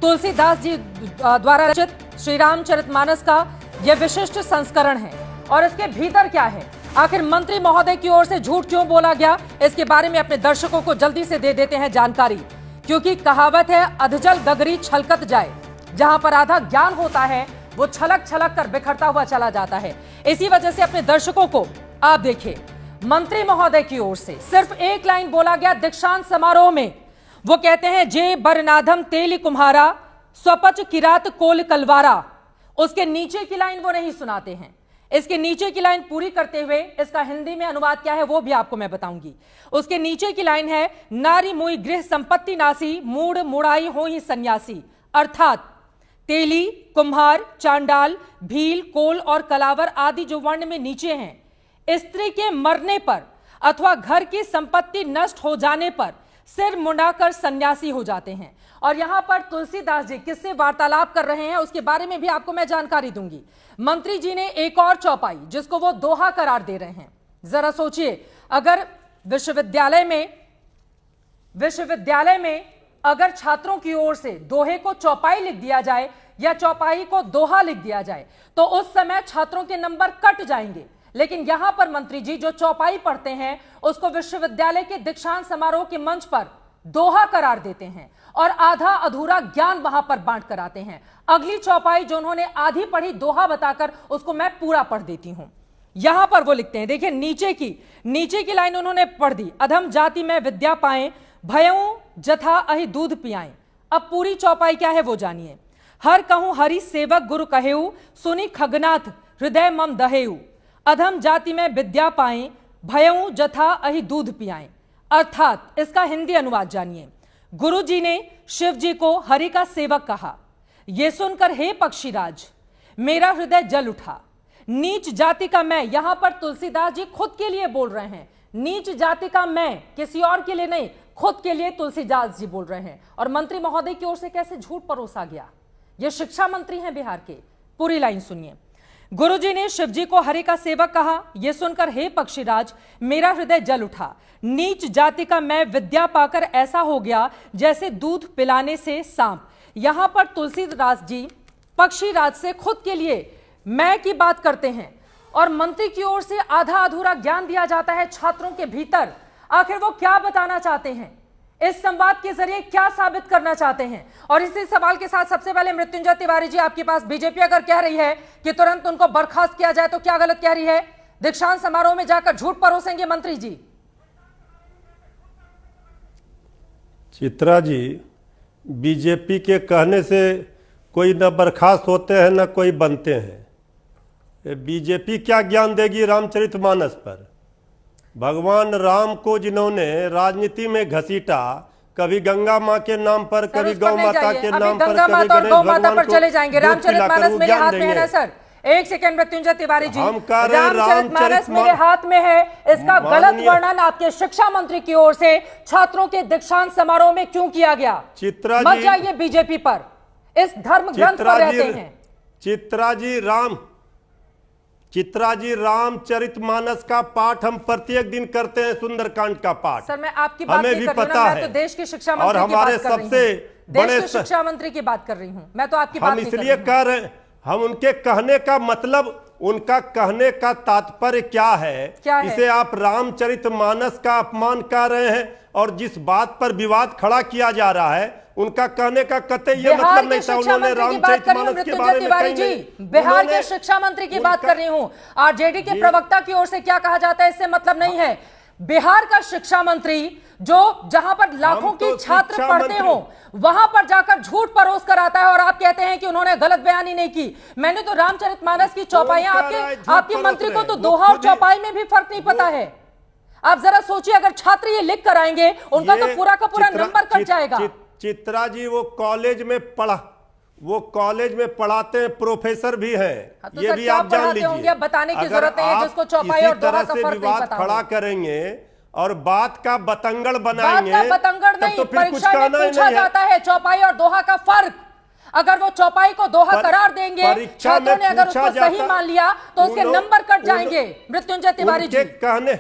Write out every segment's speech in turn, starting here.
तुलसीदास जी द्वारा रचित श्री रामचरितमानस का यह विशिष्ट संस्करण है। और इसके भीतर क्या है, आखिर मंत्री महोदय की ओर से झूठ क्यों बोला गया, इसके बारे में अपने दर्शकों को जल्दी से दे देते हैं जानकारी। क्योंकि कहावत है, अधजल गगरी छलकत जाए। जहां पर आधा ज्ञान होता है वो छलक छलक कर बिखरता हुआ चला जाता है। इसी वजह से अपने दर्शकों को आप देखिए, मंत्री महोदय की ओर से सिर्फ एक लाइन बोला गया दीक्षांत समारोह में। वो कहते हैं, जे बरनाधम तेली कुम्हारा स्वपच किरात कोल कलवारा। उसके नीचे की लाइन वो नहीं सुनाते हैं। इसके नीचे की लाइन पूरी करते हुए इसका हिंदी में अनुवाद क्या है वो भी आपको मैं बताऊंगी। उसके नीचे की लाइन है, नारी मुई गृह संपत्ति नासी, मूड मुड़ाई हो ही सन्यासी। अर्थात तेली, कुम्हार, चांडाल, भील, कोल और कलावर आदि जो वर्ण में नीचे हैं, स्त्री के मरने पर अथवा घर की संपत्ति नष्ट हो जाने पर सिर मुंडाकर सन्यासी हो जाते हैं। और यहां पर तुलसीदास जी किससे वार्तालाप कर रहे हैं उसके बारे में भी आपको मैं जानकारी दूंगी। मंत्री जी ने एक और चौपाई जिसको वो दोहा करार दे रहे हैं। जरा सोचिए, अगर विश्वविद्यालय में अगर छात्रों की ओर से दोहे को चौपाई लिख दिया जाए या चौपाई को दोहा लिख दिया जाए तो उस समय छात्रों के नंबर कट जाएंगे। लेकिन यहां पर मंत्री जी जो चौपाई पढ़ते हैं उसको विश्वविद्यालय के दीक्षांत समारोह के मंच पर दोहा करार देते हैं और आधा अधूरा ज्ञान वहां पर बांट कर आते हैं। अगली चौपाई जो उन्होंने आधी पढ़ी दोहा बताकर उसको मैं पूरा पढ़ देती हूं। यहां पर वो लिखते हैं, देखिए नीचे की लाइन उन्होंने पढ़ दी, अधम जाति में विद्या पाए, भयऊ जथा अहि दूध पियाएं। अब पूरी चौपाई क्या है वो जानिए। हर कहूं हरि सेवक गुरु कहेऊ, सुनी खगनाथ हृदय मम दहेऊ। अधम जाति में विद्या पाएं, भयऊ जथा अहि दूध पियाएं। अर्थात इसका हिंदी अनुवाद जानिए। गुरु जी ने शिव जी को हरि का सेवक कहा। यह सुनकर हे पक्षीराज मेरा हृदय जल उठा। नीच जाति का मैं, यहां पर तुलसीदास जी खुद के लिए बोल रहे हैं। नीच जाति का मैं, किसी और के लिए नहीं, खुद के लिए तुलसीदास जी बोल रहे हैं। और मंत्री महोदय की ओर से कैसे झूठ परोसा गया। ये शिक्षा मंत्री हैं बिहार के। पूरी लाइन सुनिए। गुरुजी ने शिवजी को हरि का सेवक कहा। यह सुनकर हे पक्षीराज मेरा हृदय जल उठा। नीच जाति का मैं विद्या पाकर ऐसा हो गया जैसे दूध पिलाने से सांप। यहां पर तुलसीदास जी पक्षीराज से खुद के लिए मैं की बात करते हैं और मंत्री की ओर से आधा अधूरा ज्ञान दिया जाता है छात्रों के भीतर। आखिर वो क्या बताना चाहते हैं, इस संवाद के जरिए क्या साबित करना चाहते हैं। और इसी सवाल के साथ सबसे पहले मृत्युंजय तिवारी जी आपके पास, बीजेपी अगर कह रही है कि तुरंत उनको बर्खास्त किया जाए तो क्या गलत कह रही है? दीक्षांत समारोह में जाकर झूठ परोसेंगे मंत्री जी? चित्रा जी, बीजेपी के कहने से कोई न बर्खास्त होते हैं न कोई बनते हैं। बीजेपी क्या ज्ञान देगी रामचरितमानस पर? भगवान राम को जिन्होंने राजनीति में घसीटा, कभी गंगा माँ के नाम पर, कभी गौ माता के नाम पर, गंगा माता और गौ माता पर चले जाएंगे। रामचरितमानस मेरे हाथ में है ना सर। एक सेकंड मृत्युंजय तिवारी जी, रामचरितमानस मेरे हाथ में है। इसका गलत वर्णन आपके शिक्षा मंत्री की ओर से छात्रों के दीक्षांत समारोह में क्यों किया गया? चित्रा मत जाइए बीजेपी पर, इस धर्म ग्रंथ पर रहते हैं। चित्रा जी रामचरितमानस का पाठ हम प्रत्येक दिन करते हैं, सुंदरकांड का पाठ। सर मैं आपकी बात हमें नहीं भी कर रही पता हूं, है। मैं तो देश की शिक्षा मंत्री और हमारे की बात कर रही सबसे हूं। देश बड़े के शिक्षा मंत्री की बात कर रही हूं, मैं तो आपकी बात हम नहीं कर इसलिए रही हूं। कह रहे हैं, हम उनके कहने का मतलब, उनका कहने का तात्पर्य क्या है, इसे आप रामचरितमानस का अपमान कर रहे हैं। और जिस बात पर विवाद खड़ा किया जा रहा है उनका कहने का कतई ये मतलब नहीं था। उन्होंने रामचरितमानस के बारे में कहीं नहीं। बिहार के शिक्षा मंत्री की बात कर रही हूं। आरजेडी के प्रवक्ता की ओर से क्या कहा जाता है इससे मतलब नहीं है। बिहार का शिक्षा मंत्री जो जहां पर लाखों की छात्र पढ़ते हो वहां पर जाकर झूठ परोस कर आता है और आप कहते हैं कि उन्होंने गलत बयानी नहीं की। मैंने तो रामचरितमानस की चौपाइयां आपके मंत्री को तो दोहा और चौपाई में भी फर्क नहीं पता है। आप जरा सोचिए, अगर छात्र ये लिख कर आएंगे उनका तो पूरा का पूरा नंबर कट जाएगा। चित्रा जी वो कॉलेज में पढ़ाते हैं, प्रोफेसर भी हैं। तो ये भी आप जान लीजिए। बताने की जरूरत नहीं है जिसको चौपाई और दोहा का फर्क नहीं पता। खड़ा करेंगे और बात का बतंगड़ बनाएंगे, बात का बतंगड़ नहीं, तो फिर कुछ परीक्षा में कहना ही पूछा नहीं जाता है चौपाई और दोहा का फर्क। अगर वो चौपाई को दोहा करार देंगे, छात्रों ने अगर उसको सही मान लिया तो उसके नंबर कट जाएंगे। मृत्युंजय तिवारी जी कहने,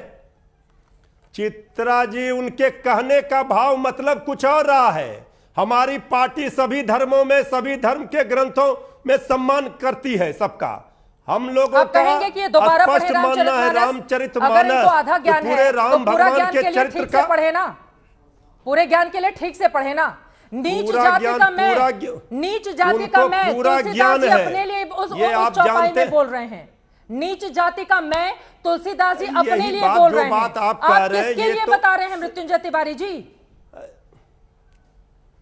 चित्रा जी उनके कहने का भाव मतलब कुछ और रहा है। हमारी पार्टी सभी धर्मों में, सभी धर्म के ग्रंथों में सम्मान करती है सबका। हम लोगों आप का कहेंगे कि ये दोबारा पढ़े स्पष्ट मानना है रामचरितमानस। अगर इनको आधा ज्ञान पूरे है राम तो पूरा भगवान ज्ञान के के लिए चरित्र ठीक का से पढ़े ना, पूरे ज्ञान के लिए ठीक से पढ़े ना। नीच पूरा जाति ज्ञान, का मैं, पूरा नीच जाति का उनको मैं, पूरा तुलसीदास ज्ञान जी है। अपने लिए उस ये आप चौपाई जानते में हैं। बोल रहे हैं। नीच जाति का मैं, तुलसीदास जी अपने यही लिए बात, बोल जो रहे हैं। बात आप कह रहे हैं, किसके ये लिए तो- बता रहे हैं मृत्युंजय तिवारी जी?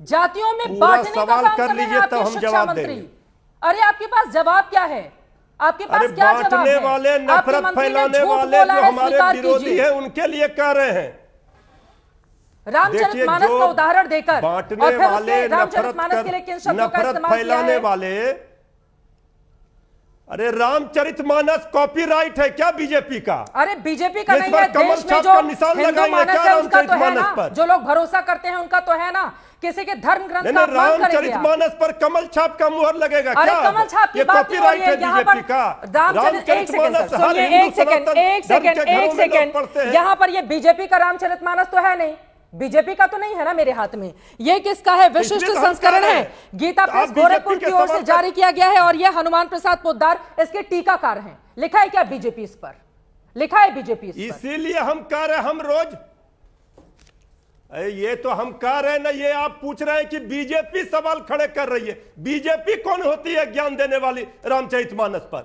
जातियों में पूरा बांटने का सवाल काम कर कर रहे हैं लीजिए, तब आपके हम शिक्षा जवाब मंत्री। देंगे। अरे आपके पास जवाब क्या है? आपके पास अरे क्या जवाब बांटने है? वाले, आपके नफरत मंत्री ने फैलाने झूठ वाले बोला जो है, हमारे स्वीकार विरोधी कीजिए। हैं, उनके लिए कह रहे हैं। रामचरितमानस जो का उदाहरण देकर बांटने और फिर वाले, उसके रामचरितमानस के लिए किन शब्दों का नफरत इस्तेमाल किया फैलाने है? वाले, अरे रामचरितमानस कॉपीराइट है क्या बीजेपी का? अरे बीजेपी का इस नहीं बार है, कमल देश में छाप जो का निशान हिंदू लगाएंगे मानस क्या है उसका तो है रामचरितमानस ना, पर? जो लोग भरोसा करते हैं उनका तो है ना। किसी के धर्म ग्रंथ का अपमान करेंगे आप। रामचरितमानस पर कमल छाप का मुहर लगेगा अरे क्या? कमल छाप की ये बात नहीं हो रही कॉपीराइट है है यहाँ पर। बीजेपी का। एक सेकंड सर, हर सुनिए, हिंदू एक सेकंड, सनातन एक धर्म के सेकंड, घरों एक में लोग सेकंड। पढ़ते हैं। यहाँ पर ये बीजेपी का रामचरितमानस तो है नहीं, बीजेपी का तो नहीं है ना मेरे हाथ में। ये किसका है? विशिष्ट इसलिए तो हम संस्करण कह रहे है, हैं। गीता तो प्रेस आप गोरखपुर बीजेपी की के ओर से सवाल जारी किया गया है और ये हनुमान प्रसाद पोद्दार इसके टीकाकार हैं। लिखा है क्या बीजेपी इस पर? लिखा है बीजेपी इस पर? इसीलिए हम कह रहे हैं, हम रोज ये तो हम कह रहे हैं ना, ये आप पूछ रहे हैं कि बीजेपी सवाल खड़े कर रही है। बीजेपी कौन होती है ज्ञान देने वाली रामचरितमानस पर?